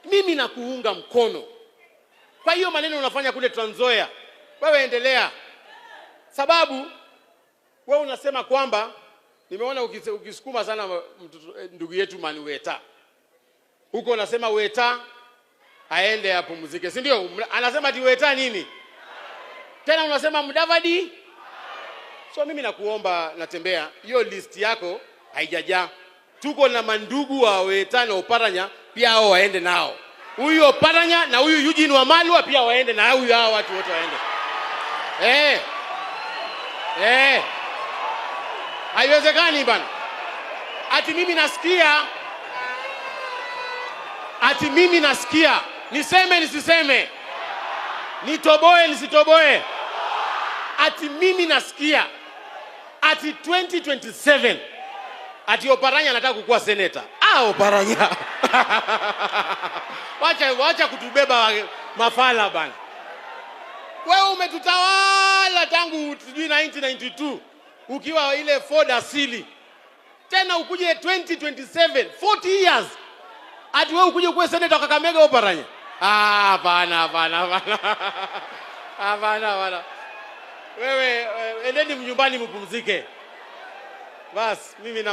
mimi nakuunga mkono. Kwa hiyo maneno unafanya kule Trans Nzoia, wewe endelea. Sababu wewe unasema kwamba nimeona ukisukuma sana ndugu yetu Weta. Huko unasema Weta aende apumzike, si ndio? Anasema ati Weta nini? Tena unasema Mudavadi. So mimi nakuomba Natembeya, hiyo list yako haijajaa. Tuko na mandugu wa Weta na Oparanya pia hao waende nao. Huyu Oparanya na huyu Eugene Wamalwa pia waende na huyu, hao watu wote waende. Haiwezekani bana. Ati mimi nasikia. Niseme nisiseme. Nitoboe nisitoboe. Ati mimi nasikia. Ati 2027. Ati Oparanya anataka kukuwa senator. Oparanya. Wacha kutubeba mafala bana. Wewe umetutawala tangu 1992 ukiwa ile Ford asili. Tena ukuje 2027, 40 years. Ati wewe ukuje kuwa senator Kakamega Oparanya. Hapana. Wewe endeni nyumbani mpumzike. Bas mimi na